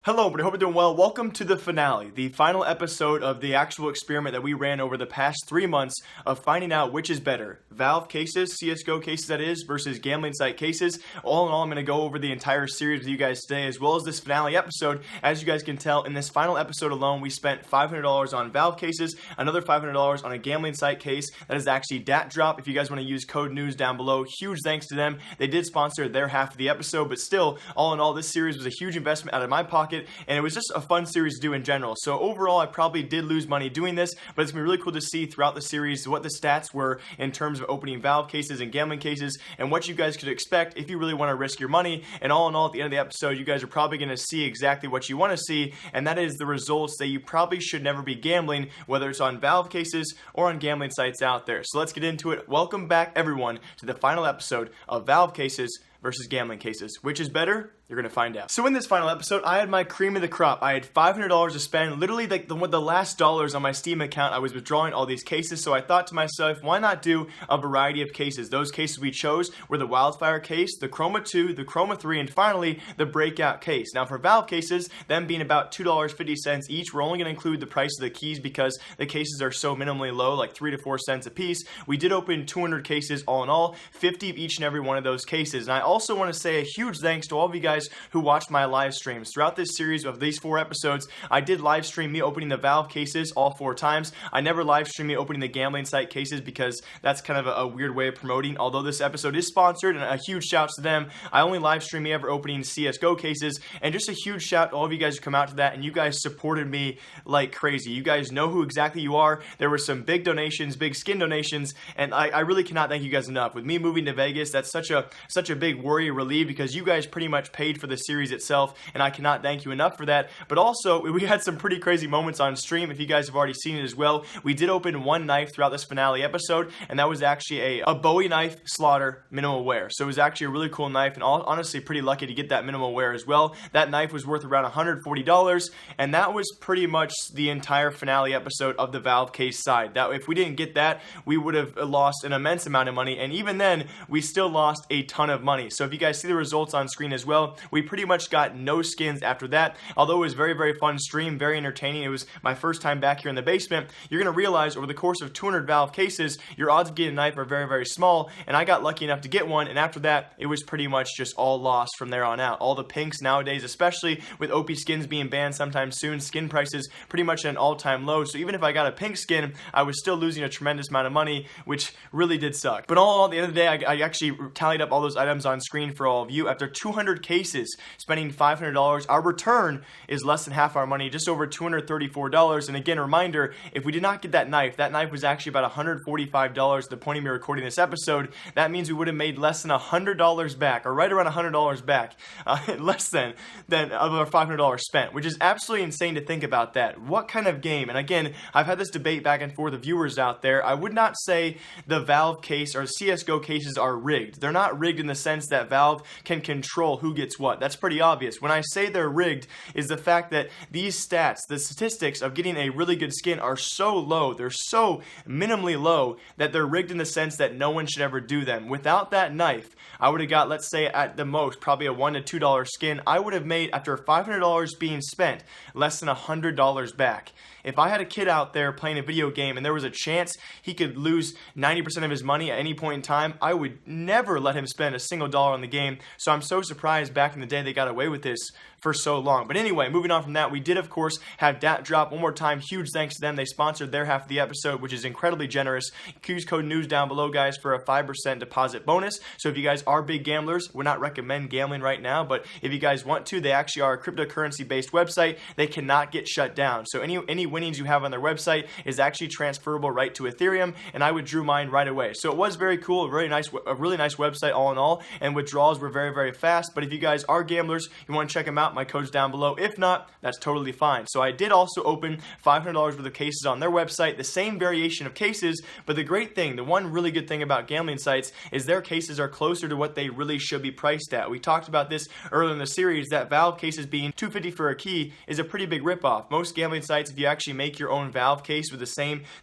Hello, everybody. Hope you're doing well. Welcome to the finale, the final episode of the actual experiment that we ran over the past 3 months of finding out which is better. Valve cases, CSGO cases that is, versus gambling site cases. All in all, I'm going to go over the entire series with you guys today, as well as this finale episode. As you guys can tell, in this final episode alone, we spent $500 on Valve cases, another $500 on a gambling site case. That is actually DatDrop. If you guys want to use code NEWS down below, huge thanks to them. They did sponsor their half of the episode, but still, all in all, this series was a huge investment out of my pocket, and it was just a fun series to do in general. So overall, I probably did lose money doing this, but it's gonna be really cool to see throughout the series what the stats were in terms of opening Valve cases and gambling cases, and what you guys could expect if you really want to risk your money. And all in all, at the end of the episode, you guys are probably going to see exactly what you want to see, and that is the results that you probably should never be gambling, whether it's on Valve cases or on gambling sites out there. So let's get into it. Welcome back, everyone, to the final episode of Valve cases versus gambling cases. Which is better? You're going to find out. So in this final episode, I had my cream of the crop. I had $500 to spend, literally like the last dollars on my Steam account. I was withdrawing all these cases, so I thought to myself, why not do a variety of cases? Those cases we chose were the Wildfire case, the Chroma 2, the Chroma 3, and finally, the Breakout case. Now for Valve cases, them being about $2.50 each, we're only going to include the price of the keys because the cases are so minimally low, like 3 to 4 cents a piece. We did open 200 cases all in all, 50 of each and every one of those cases. And I also want to say a huge thanks to all of you guys who watched my live streams. Throughout this series of these 4 episodes, I did live stream me opening the Valve cases all 4 times. I never live streamed me opening the gambling site cases because that's kind of a weird way of promoting. Although this episode is sponsored, and a huge shout to them, I only live stream me ever opening CSGO cases, and just a huge shout to all of you guys who come out to that, and you guys supported me like crazy. You guys know who exactly you are. There were some big donations, big skin donations, and I really cannot thank you guys enough. With me moving to Vegas, that's such a big worry relief because you guys pretty much paid for the series itself, and I cannot thank you enough for that. But also, we had some pretty crazy moments on stream. If you guys have already seen it as well, we did open one knife throughout this finale episode, and that was actually a Bowie knife Slaughter minimal wear. So it was actually a really cool knife, and honestly pretty lucky to get that minimal wear as well. That knife was worth around $140, and that was pretty much the entire finale episode of the Valve case side. That if we didn't get that, we would have lost an immense amount of money, and even then, we still lost a ton of money. So if you guys see the results on screen as well, we pretty much got no skins after that. Although it was very, very fun stream, very entertaining. It was my first time back here in the basement. You're going to realize over the course of 200 Valve cases, your odds of getting a knife are very, very small, and I got lucky enough to get one, and after that, it was pretty much just all lost from there on out. All the pinks nowadays, especially with OP skins being banned sometime soon, skin prices pretty much at an all-time low, so even if I got a pink skin, I was still losing a tremendous amount of money, which really did suck. But all in all, at the end of the day, I actually tallied up all those items on screen for all of you. After 200 cases, spending $500, our return is less than half our money, just over $234. And again, reminder, if we did not get that knife was actually about $145 at the point of me recording this episode. That means we would have made less than $100 back, or right around $100 back, less than of our $500 spent, which is absolutely insane to think about that. What kind of game? And again, I've had this debate back and forth with viewers out there. I would not say the Valve case or CSGO cases are rigged. They're not rigged in the sense that Valve can control who gets what. That's pretty obvious. When I say they're rigged is the fact that these stats, the statistics of getting a really good skin are so low, they're so minimally low that they're rigged in the sense that no one should ever do them. Without that knife, I would have got, let's say at the most, probably a $1 to $2 skin. I would have made, after $500 being spent, less than $100 back. If I had a kid out there playing a video game and there was a chance he could lose 90% of his money at any point in time, I would never let him spend a single dollar on the game. So I'm so surprised back in the day they got away with this for so long. But anyway, moving on from that, we did of course have DatDrop. One more time, huge thanks to them. They sponsored their half of the episode, which is incredibly generous. Use code NEWS down below, guys, for a 5% deposit bonus. So if you guys are big gamblers, would not recommend gambling right now, but if you guys want to, they actually are a cryptocurrency based website. They cannot get shut down. So any winnings you have on their website is actually transferable right to Ethereum, and I withdrew mine right away. So it was very cool, a really nice website all in all, and withdrawals were very, very fast. But if you guys are gamblers, you want to check them out, my code's down below. If not, that's totally fine. So I did also open $500 worth of cases on their website, the same variation of cases, but the great thing, the one really good thing about gambling sites is their cases are closer to what they really should be priced at. We talked about this earlier in the series, that Valve cases being $250 for a key is a pretty big ripoff. Most gambling sites, if you actually make your own Valve case with the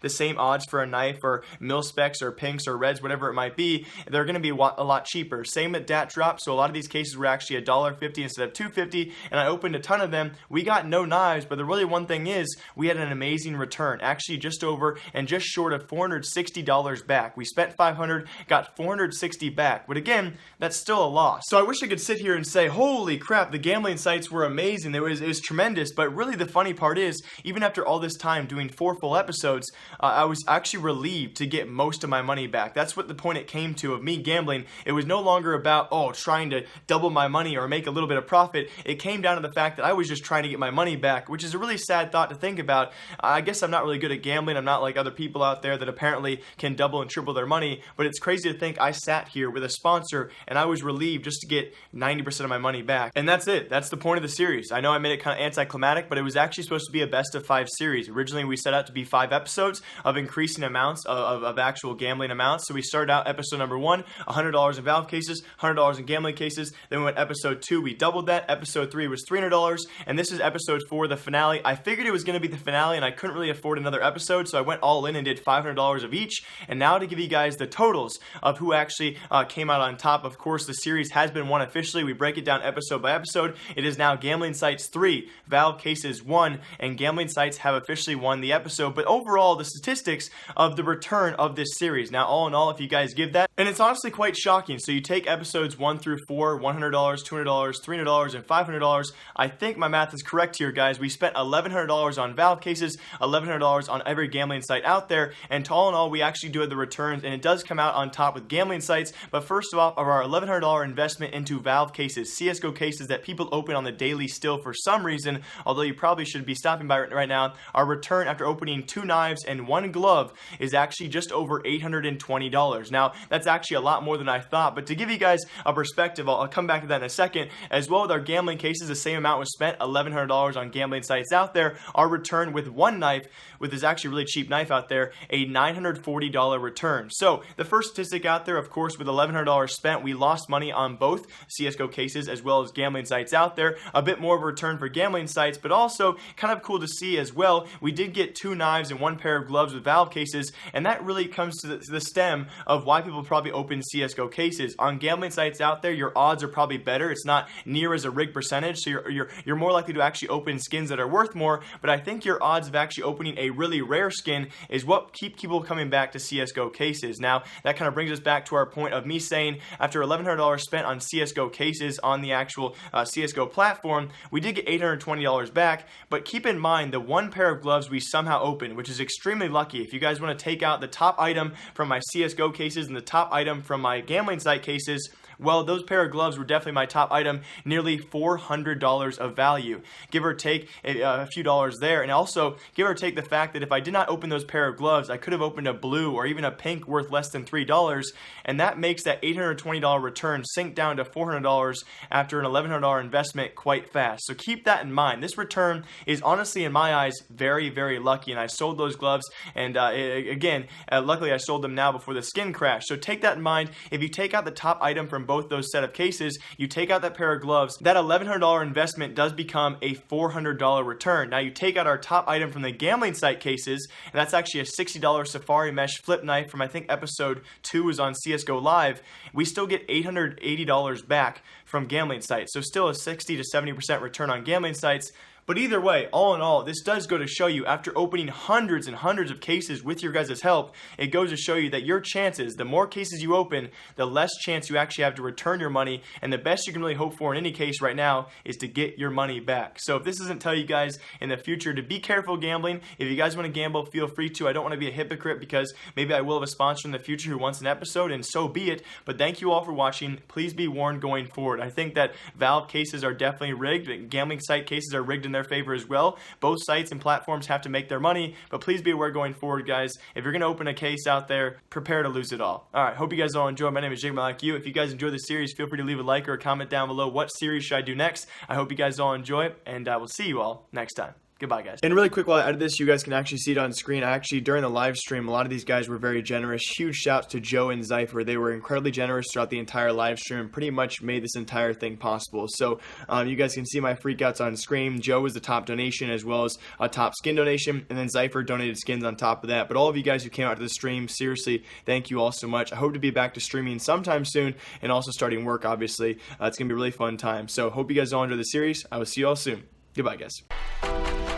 same odds for a knife or mil specs or pinks or reds, whatever it might be, they're going to be a lot cheaper. Same at DatDrop, so a lot of these cases were actually actually $1.50 instead of $2.50, and I opened a ton of them. We got no knives, but the really one thing is we had an amazing return, actually just over and just short of $460 back. We spent $500, got $460 back, but again, that's still a loss. So I wish I could sit here and say, holy crap, the gambling sites were amazing, it was tremendous, but really the funny part is, even after all this time doing 4 full episodes, I was actually relieved to get most of my money back. That's what the point it came to of me gambling. It was no longer about, trying to double my money or make a little bit of profit. It came down to the fact that I was just trying to get my money back, which is a really sad thought to think about. I guess I'm not really good at gambling. I'm not like other people out there that apparently can double and triple their money, but it's crazy to think I sat here with a sponsor and I was relieved just to get 90% of my money back. And that's it. That's the point of the series. I know I made it kind of anticlimactic, but it was actually supposed to be a best of 5 series. Originally, we set out to be 5 episodes of increasing amounts of actual gambling amounts. So we started out episode number 1, $100 in Valve cases, $100 in gambling cases. Then we went episode 2, we doubled that. Episode 3 was $300, and this is episode 4, the finale. I figured it was going to be the finale, and I couldn't really afford another episode, so I went all in and did $500 of each. And now to give you guys the totals of who actually came out on top. Of course, the series has been won officially. We break it down episode by episode. It is now Gambling Sites 3, Valve Cases 1, and Gambling Sites have officially won the episode. But overall, the statistics of the return of this series. Now, all in all, if you guys give that, and it's honestly quite shocking. So you take episodes 1 through 4, $100, $200, $300, and $500. I think my math is correct here, guys. We spent $1,100 on Valve cases, $1,100 on every gambling site out there, and all in all, we actually do the returns, and it does come out on top with gambling sites. But first of all, of our $1,100 investment into Valve cases, CSGO cases that people open on the daily still for some reason, although you probably should be stopping by right now, our return after opening 2 knives and 1 glove is actually just over $820. Now, that's actually a lot more than I thought, but to give you guys a perspective, I'll come back to that in a second. As well with our gambling cases, the same amount was spent, $1,100 on gambling sites out there. Our return with 1 knife, with this actually really cheap knife out there, a $940 return. So the first statistic out there, of course, with $1,100 spent, we lost money on both CSGO cases as well as gambling sites out there. A bit more of a return for gambling sites, but also kind of cool to see as well. We did get 2 knives and 1 pair of gloves with Valve cases, and that really comes to the stem of why people probably open CSGO cases. On gambling sites out there, your odds are probably better. It's not near as a rig percentage, so you're more likely to actually open skins that are worth more, but I think your odds of actually opening a really rare skin is what keep people coming back to CSGO cases. Now, that kind of brings us back to our point of me saying after $1,100 spent on CSGO cases on the actual CSGO platform, we did get $820 back, but keep in mind the 1 pair of gloves we somehow opened, which is extremely lucky. If you guys want to take out the top item from my CSGO cases and the top item from my gambling site cases, well, those pair of gloves were definitely my top item, nearly $400 of value, give or take a few dollars there. And also, give or take the fact that if I did not open those pair of gloves, I could have opened a blue or even a pink worth less than $3, and that makes that $820 return sink down to $400 after an $1,100 investment quite fast. So keep that in mind. This return is honestly, in my eyes, very, very lucky, and I sold those gloves, and luckily I sold them now before the skin crash. So take that in mind. If you take out the top item from both those set of cases, you take out that pair of gloves, that $1,100 investment does become a $400 return. Now you take out our top item from the gambling site cases, and that's actually a $60 Safari Mesh flip knife from I think episode 2 was on CSGO Live. We still get $880 back from gambling sites, so still a 60 to 70% return on gambling sites. But either way, all in all, this does go to show you, after opening hundreds and hundreds of cases with your guys' help, it goes to show you that your chances, the more cases you open, the less chance you actually have to return your money, and the best you can really hope for in any case right now is to get your money back. So if this doesn't tell you guys in the future to be careful gambling, if you guys want to gamble, feel free to. I don't want to be a hypocrite because maybe I will have a sponsor in the future who wants an episode, and so be it. But thank you all for watching. Please be warned going forward. I think that Valve cases are definitely rigged. Gambling site cases are rigged in their favor as well. Both sites and platforms have to make their money, but please be aware going forward, guys. If you're going to open a case out there, prepare to lose it all. All right, hope you guys all enjoy. My name is Jake Like You. If you guys enjoy the series, feel free to leave a like or a comment down below. What series should I do next? I hope you guys all enjoy it, and I will see you all next time. Goodbye. Goodbye, guys. And really quick, while I edit this, you guys can actually see it on screen. During the live stream, a lot of these guys were very generous. Huge shouts to Joe and Zypher. They were incredibly generous throughout the entire live stream and pretty much made this entire thing possible. So you guys can see my freakouts on screen. Joe was the top donation as well as a top skin donation, and then Zypher donated skins on top of that. But all of you guys who came out to the stream, seriously, thank you all so much. I hope to be back to streaming sometime soon and also starting work, obviously. It's going to be a really fun time. So hope you guys all enjoy the series. I will see you all soon. Goodbye, guys.